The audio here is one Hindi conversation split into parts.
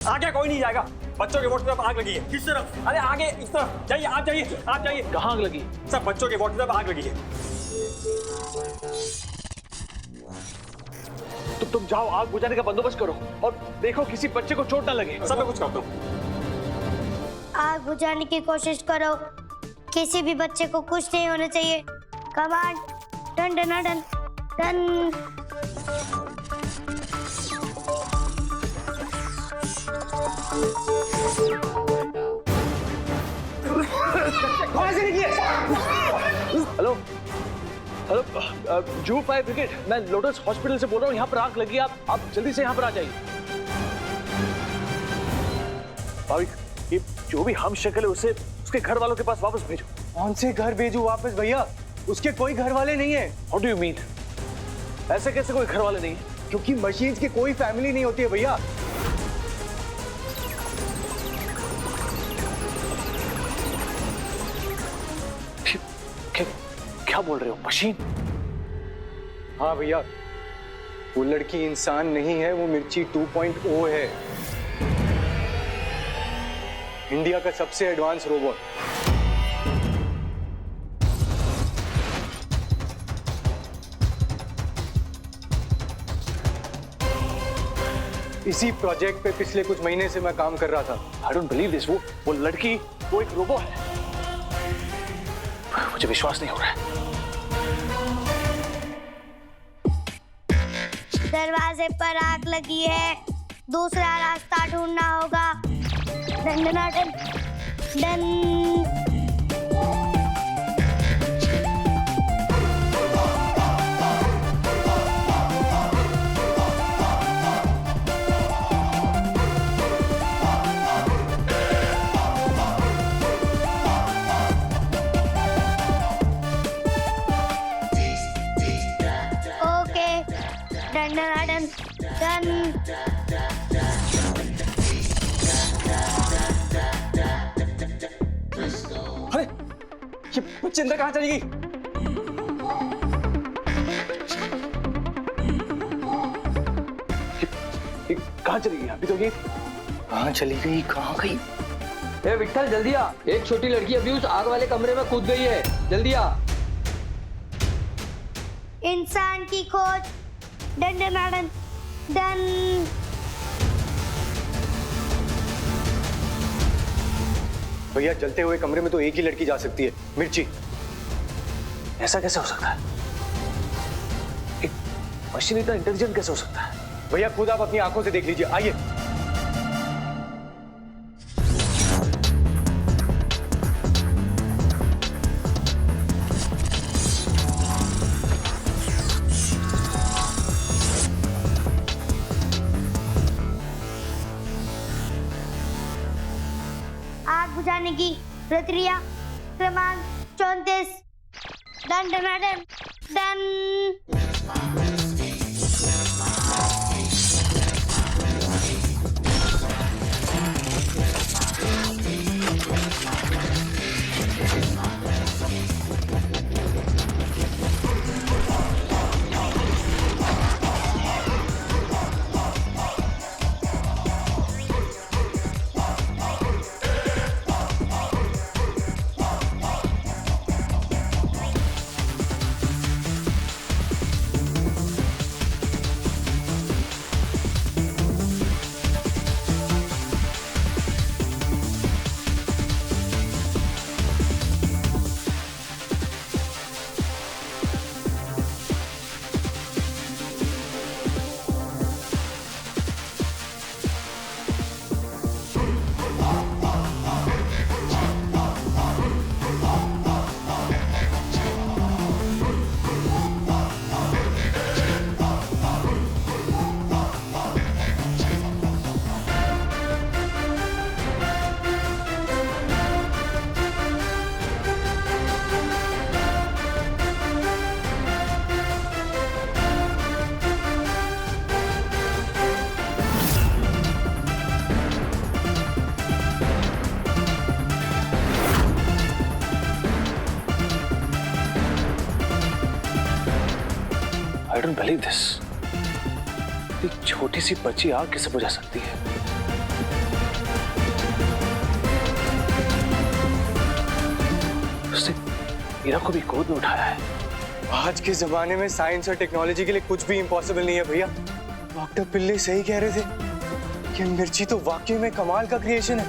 आगे कोई नहीं जाएगा। बच्चों के वोट की तरफ आग लगी है। किस तरफ? अरे आगे इस तरफ जाइए, आप जाइए, आप जाइए। कहाँ आग लगी? सर बच्चों के वोट की तरफ आग लगी है। तो तुम जाओ, आग बुझाने का बंदोबस्त करो और देखो किसी बच्चे को चोट ना लगे। सब मैं कुछ करता हूँ। आग बुझाने की कोशिश करो, किसी भी बच्चे को कुछ नहीं होना चाहिए। Command done done done done. कहाँ से निकली? हेलो हेलो, जू फायर ब्रिगेड, मैं लोटस हॉस्पिटल से बोल रहा हूँ। यहाँ पर आग लगी, आप जल्दी से यहाँ पर आ जाइए। भाविक, ये जो भी हम शक्ल है उसे उसके घर वालों के पास वापस भेजो। कौन से घर भेजू वापस भैया? उसके कोई घर वाले नहीं है। What do you mean? ऐसे कैसे कोई घर वाले नहीं है? क्योंकि मशीन्स की कोई फैमिली नहीं होती है भैया। क्या बोल रहे हो? मशीन? हाँ भैया, वो लड़की इंसान नहीं है, वो मिर्ची 2.0 है। इंडिया का सबसे एडवांस रोबोट। इसी प्रोजेक्ट पे पिछले कुछ महीने से मैं काम कर रहा था। I don't believe this. वो लड़की, वो एक रोबोट है। मुझे विश्वास नहीं हो रहा है। दरवाजे पर आग लगी है, दूसरा रास्ता ढूंढना होगा। Done done done done. Okay, done done done done. अरे ये बच्ची अंदर कहाँ चली गई? कहाँ चली गई? अभी तो ये कहाँ चली गई, कहाँ गई? ए विठल जल्दी आ, एक छोटी लड़की अभी उस आग वाले कमरे में कूद गई है, जल्दी आ। इंसान की खोज। Done done done done. भैया, जलते हुए कमरे में तो एक ही लड़की जा सकती है, मिर्ची। ऐसा कैसे हो सकता है? एक मशीन इतना इंटेलिजेंट कैसे हो सकता है? भैया खुद आप अपनी आंखों से देख लीजिए, आइए। आग बुझाने की प्रक्रिया क्रमांक 34। Done done done done. I don't believe this. एक छोटी सी बच्ची आग कैसे बुझा सकती है? हीरा को भी गोद में उठाया है। आज के जमाने में साइंस और टेक्नोलॉजी के लिए कुछ भी इम्पॉसिबल नहीं है भैया। डॉक्टर पिल्ले सही कह रहे थे कि मिर्ची तो वाकई में कमाल का क्रिएशन है।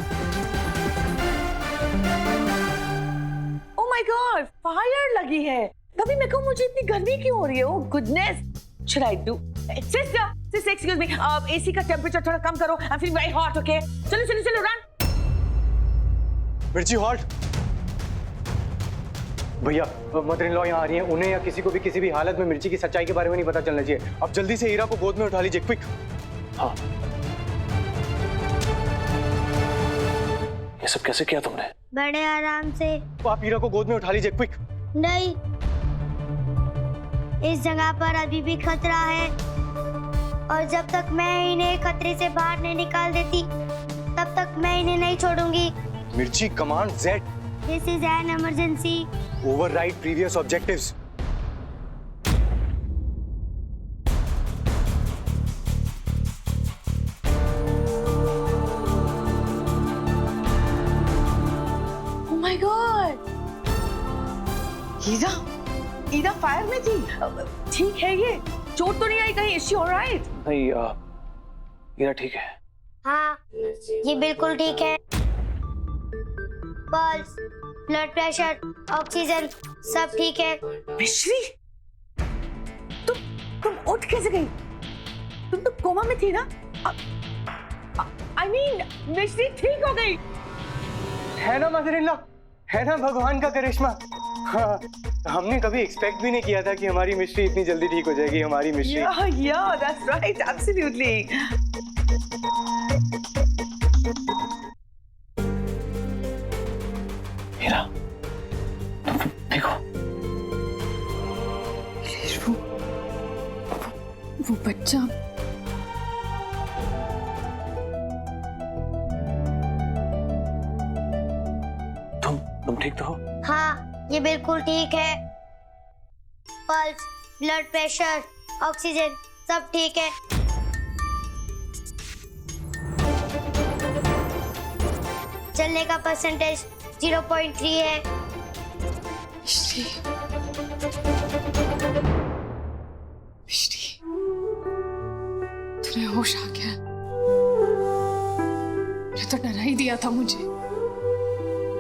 ओह माय गॉड, फायर लगी है। तभी मैं कहूँ मुझे इतनी गर्मी क्यों हो रही है? Oh goodness, should I do? Sister, excuse me, आप एसी का टेम्परेचर थोड़ा कम करो। I feel very hot, okay? चलो चलो चलो, रन। मिर्ची हॉल्ट। भैया मदर इन लॉ यहाँ आ रही हैं, उन्हें या किसी को भी किसी भी हालत में मिर्ची की सच्चाई के बारे में नहीं पता चलना चाहिए। अब जल्दी से हीरा को गोद में उठा लीजिए, क्विक। हाँ। ये सब कैसे किया तुमने? बड़े आराम से। आप हीरा को गोद में उठा लीजिए, क्विक। नहीं, इस जगह पर अभी भी खतरा है और जब तक मैं इन्हें खतरे से बाहर नहीं निकाल देती तब तक मैं इन्हें नहीं छोड़ूंगी। Mirchi command Z, this is an emergency. Override previous objectives. Oh my god, Heera fire में थी। ठीक है, ये चोट तो नहीं आई कहीं? Is she alright? नहीं, हीरा ठीक है। हाँ, ये बिल्कुल ठीक है। पल्स, ब्लड प्रेशर, ऑक्सीजन सब ठीक है। मिश्री, तुम उठ कैसे गई? तुम तो कोमा में थी ना? आई मीन मिश्री ठीक हो गई है ना मदर इन लॉ? है ना भगवान का करिश्मा? हाँ, हमने कभी एक्सपेक्ट भी नहीं किया था कि हमारी मिश्री इतनी जल्दी ठीक हो जाएगी। हमारी मिश्री। या दैट्स राइट, एब्सोल्युटली। हीरा, देखो। वो बच्चा तुम ठीक तो हो? हाँ, ये बिल्कुल ठीक है। पल्स, ब्लड प्रेशर, ऑक्सीजन सब ठीक है। चलने का परसेंटेज 0.3 है। मिश्री, मिश्री, तुम्हें होश आ गया? ये तो डरा ही दिया था मुझे।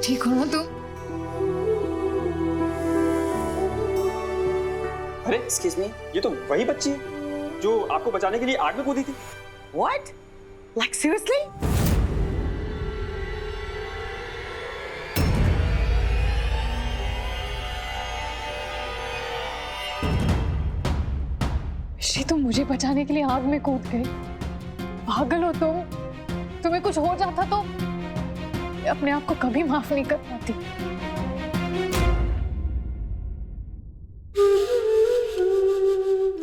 ठीक हो ना तुम? अरे एक्सक्यूज मी, ये तो वही बच्ची है जो आपको बचाने के लिए आग में कूदी थी। व्हाट? Like seriously? मिश्री, तुम मुझे बचाने के लिए आग में कूद गई। पागल हो तुम। तुम्हें कुछ हो जाता तो मैं अपने आप को कभी माफ नहीं कर पाती।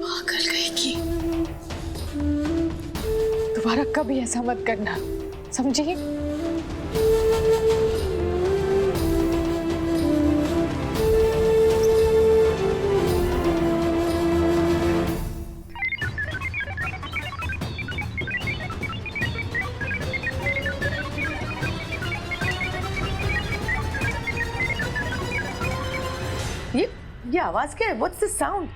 पागल गई की। दोबारा कभी ऐसा मत करना, समझी? ये आवाज क्या है? What's the sound?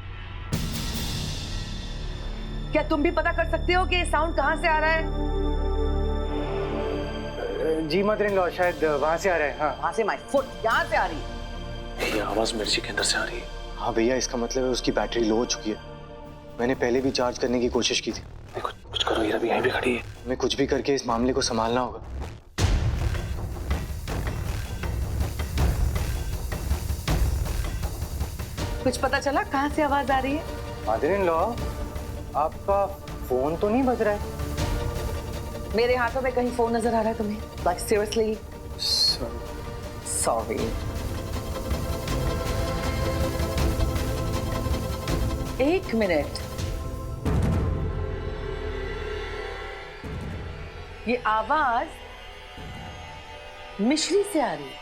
क्या तुम भी पता कर सकते हो कि ये साउंड कहां से आ रहा है? जी मदर इन लॉ, शायद वहां से आ रहा है। हाँ, वहां से, माय फुट, यहां से आ रही है। ये आवाज मिर्ची के अंदर से आ रही है। हाँ भैया, इसका मतलब है उसकी बैटरी लो हो चुकी है। मैंने पहले भी चार्ज करने की कोशिश की थी। देखो, कुछ करो, हीरा भी यहीं पे खड़ी है। हमें कुछ भी करके इस मामले को संभालना होगा। कुछ पता चला कहां से आवाज आ रही है? मदर इन लॉ, आपका फोन तो नहीं बज रहा है? मेरे हाथों में कहीं फोन नजर आ रहा है तुम्हें? Like seriously? सॉरी। एक मिनट, ये आवाज मिश्री से आ रही है।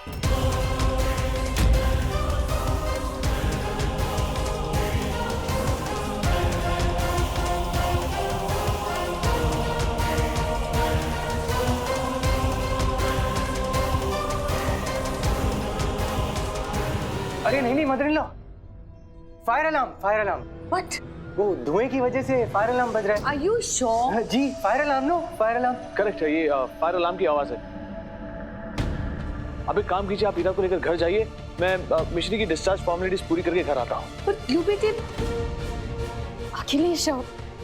अरे नहीं नहीं mother in law, fire alarm, fire alarm. What? वो धुएं की वजह से फायर अलार्म बज रहा है। Are you sure? जी fire alarm, no fire alarm. Correct है, ये फायर अलार्म की आवाज है। अब एक काम कीजिए, आप ईरा को लेकर घर जाइए, मैं मिश्री की डिस्चार्ज फॉर्मेलिटीज पूरी करके घर आता हूँ। But you बेटे, अखिलेश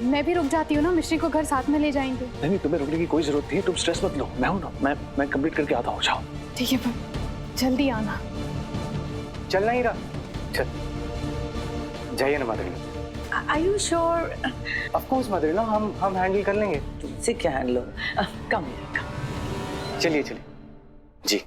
मैं भी रुक जाती हूँ ना, मिश्री को घर साथ में ले जाएंगे। नहीं, तुम्हें रुकने की कोई जरूरत नहीं है, तुम स्ट्रेस मत लो, मैं हूं ना, मैं कंप्लीट करके आता हूँ। जाओ। ठीक है, पर जल्दी आना। चलना हीरा, चल जाइए ना mother in law. are you sure? Of course mother in law, हम हैंडल कर लेंगे। तुमसे क्या हैंडल हो? Come here, come. चलिए चलिए जी।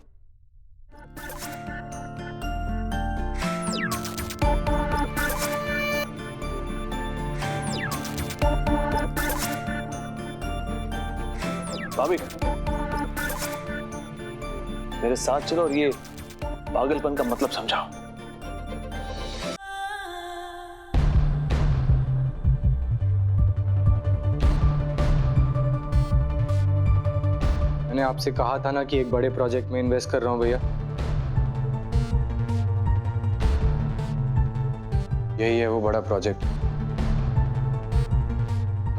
भाभी मेरे साथ चलो और ये पागलपन का मतलब समझाओ। मैंने आपसे कहा था ना कि एक बड़े प्रोजेक्ट में इन्वेस्ट कर रहा हूं भैया। यही है वो बड़ा प्रोजेक्ट।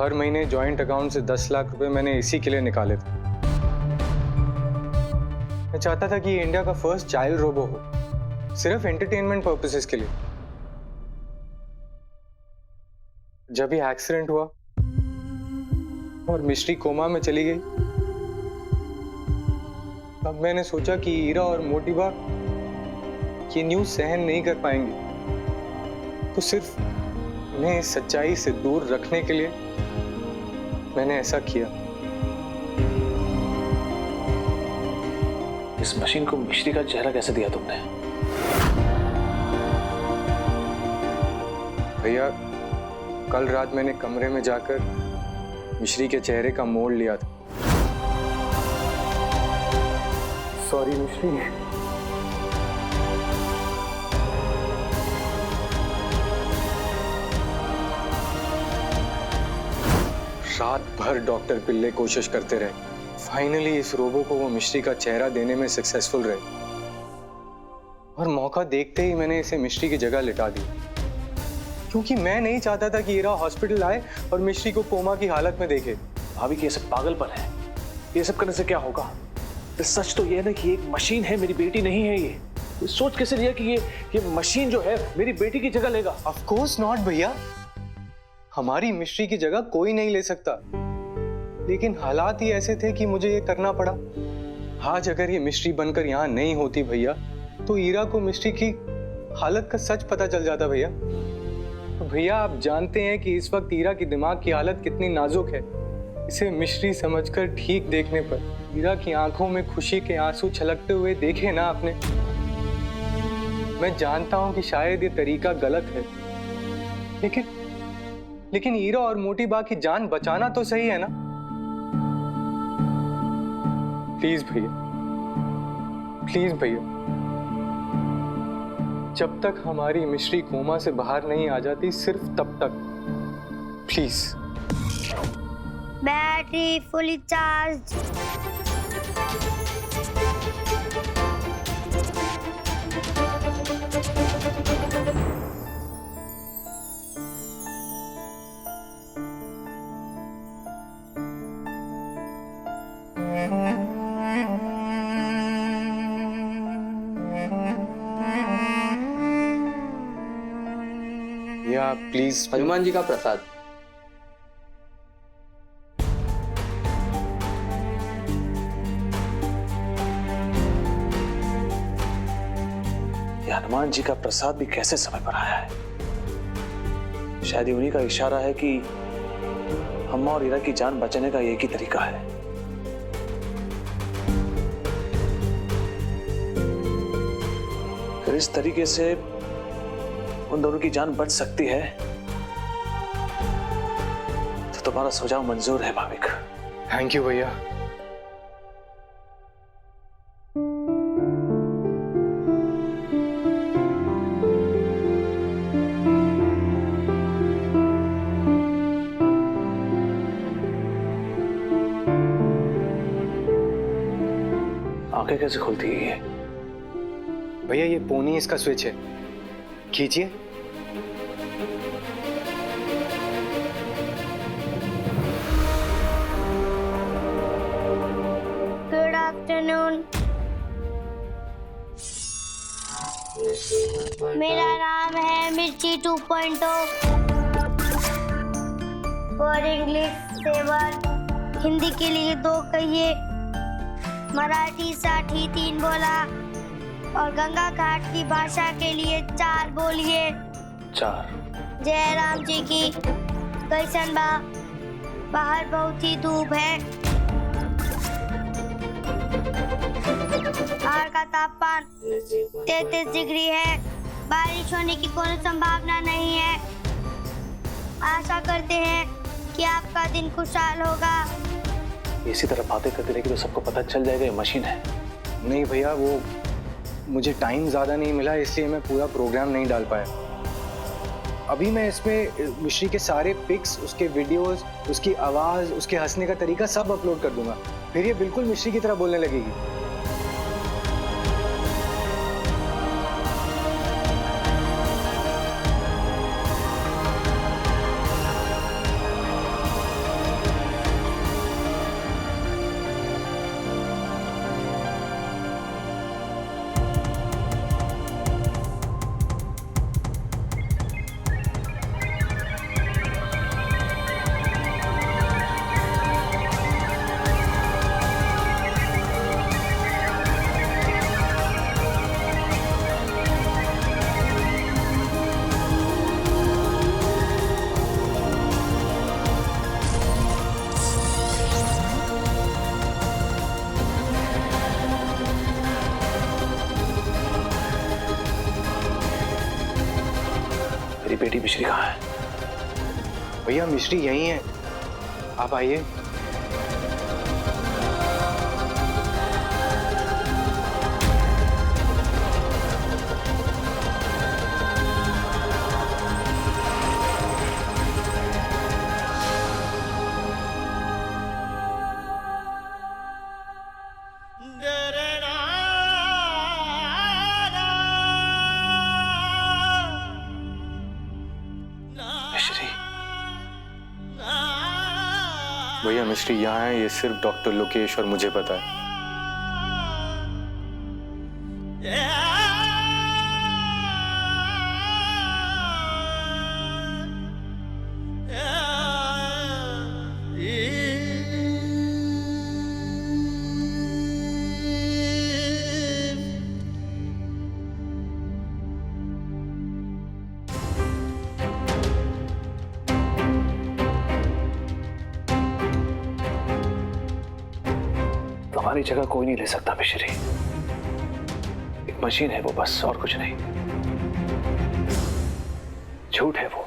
हर महीने जॉइंट अकाउंट से 10 लाख रुपए मैंने इसी के लिए निकाले थे। मैं चाहता था कि ये इंडिया का फर्स्ट चाइल्ड रोबो हो, सिर्फ एंटरटेनमेंट पर्पसेस के लिए। जब ये एक्सीडेंट हुआ और मिश्री कोमा में चली गई, तब मैंने सोचा कि ईरा और मोटिबा ये न्यूज़ सहन नहीं कर पाएंगे, तो सिर्फ उन्हें इस सच्चाई से दूर रखने के लिए मैंने ऐसा किया। इस मशीन को मिश्री का चेहरा कैसे दिया तुमने? भैया कल रात मैंने कमरे में जाकर मिश्री के चेहरे का मोड़ लिया था। सॉरी मिश्री। रात भर डॉक्टर पिल्ले कोशिश करते रहे। फाइनली इस रोबो को वो मिश्री का चेहरा देने में सक्सेसफुल रहे और मौका देखते ही मैंने इसे मिश्री की जगह लिटा दिया, क्योंकि मैं नहीं चाहता था कि ईरा हॉस्पिटल आए और मिश्री को कोमा की हालत में देखे। भाभी की ये सब पागलपन है, ये सब करने से क्या होगा? सच तो ये है ना कि एक मशीन है, मेरी बेटी नहीं है। ये सोच कैसे लिया कि ये मशीन जो है मेरी बेटी की जगह लेगा? ऑफ कोर्स नॉट भैया, हमारी मिश्री की जगह कोई नहीं ले सकता, लेकिन हालात ही ऐसे थे कि मुझे ये करना पड़ा। आज अगर ये मिश्री बनकर यहाँ नहीं होती भैया, तो ईरा को मिश्री की हालत का सच पता चल जाता भैया। तो भैया आप जानते हैं कि इस वक्त ईरा की दिमाग की हालत कितनी नाजुक है। इसे मिश्री समझकर ठीक देखने पर ईरा की आंखों में खुशी के आंसू छलकते हुए देखे ना आपने। मैं जानता हूं कि शायद ये तरीका गलत है, लेकिन ईरा और मोटीबा की जान बचाना तो सही है ना। प्लीज भैया, प्लीज भैया, जब तक हमारी मिश्री कोमा से बाहर नहीं आ जाती, सिर्फ तब तक प्लीज। Battery fully charge. या प्लीज। हनुमान जी का प्रसाद। हनुमान जी का प्रसाद भी कैसे समय पर आया है? शायद ये उन्हीं का इशारा है कि अम्मा और ईरा की जान बचाने का एक ही तरीका है। अगर इस तरीके से उन दोनों की जान बच सकती है तो तुम्हारा सुझाव मंजूर है भाविक। थैंक यू भैया। आंखें कैसे खुलती है ये? भैया ये पोनी इसका स्विच है। खींचिए। Good afternoon. मेरा नाम है मिर्ची 2.0 और इंग्लिश 7, हिंदी के लिए 2 कहिए, मराठी 60 3 बोला और गंगा घाट की भाषा के लिए 4 बोलिए। 4। जय राम जी की। कैसन बा? बाहर बहुत ही धूप है। बाहर का तापमान 33 डिग्री है। बारिश होने की कोई संभावना नहीं है। आशा करते हैं कि आपका दिन खुशहाल होगा। इसी तरह बातें करते रहेगी तो सबको पता चल जाएगा ये मशीन है। नहीं भैया, वो मुझे टाइम ज़्यादा नहीं मिला, इसलिए मैं पूरा प्रोग्राम नहीं डाल पाया। अभी मैं इसमें मिश्री के सारे पिक्स, उसके वीडियोस, उसकी आवाज़, उसके हंसने का तरीका सब अपलोड कर दूंगा। फिर ये बिल्कुल मिश्री की तरह बोलने लगेगी। मेरी बेटी मिश्री कहाँ है? भैया मिश्री यहीं है, आप आइए। भैया मिश्री यहाँ है, ये सिर्फ डॉक्टर लोकेश और मुझे पता है। तुम्हारी जगह कोई नहीं ले सकता मिश्री। एक मशीन है वो, बस, और कुछ नहीं। झूठ है वो।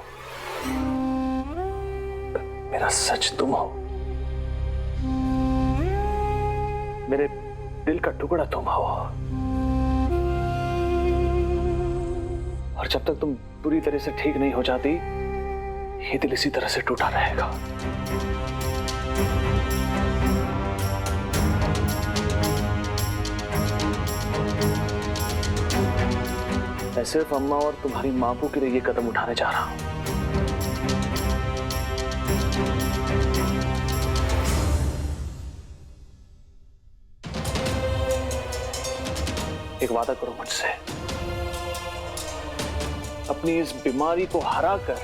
मेरा सच तुम हो। मेरे दिल का टुकड़ा तुम हो। और जब तक तुम पूरी तरह से ठीक नहीं हो जाती, ये दिल इसी तरह से टूटा रहेगा। मैं सिर्फ अम्मा और तुम्हारी मापू के लिए ये कदम उठाने जा रहा हूं। एक वादा करो मुझसे, अपनी इस बीमारी को हराकर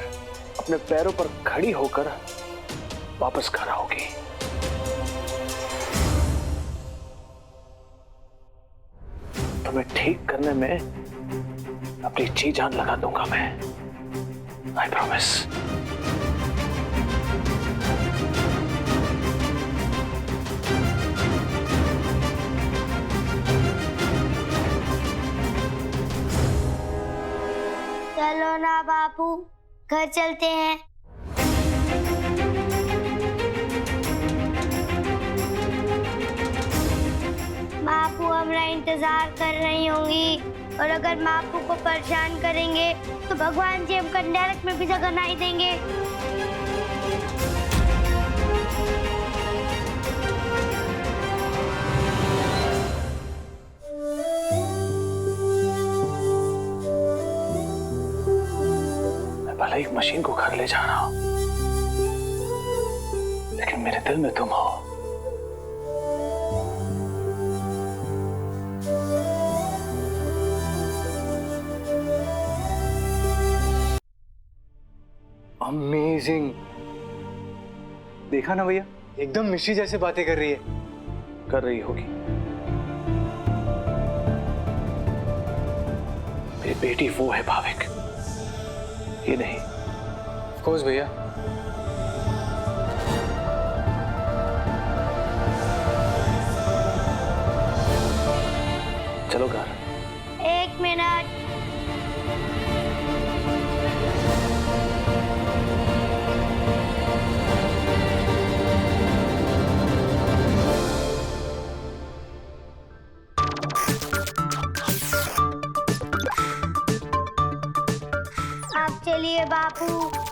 अपने पैरों पर खड़ी होकर वापस घर आओगी। तुम्हें ठीक करने में अपनी जी जान लगा दूंगा मैं। I promise. चलो ना बापू, घर चलते हैं। बापू हमारा इंतजार कर रही होंगी, और अगर बापू को परेशान करेंगे तो भगवान जी हमको नरक में भी जगह नहीं देंगे। एक मशीन को घर ले जा रहा हूं, लेकिन मेरे दिल में तुम हो। अमेजिंग। देखा ना भैया, एकदम मिश्री जैसे बातें कर रही है। कर रही होगी। मेरी बेटी वो है भाविक, ये नहीं। ऑफ कोर्स भैया। चलो घर। 1 मिनट। आप चलिए बापू।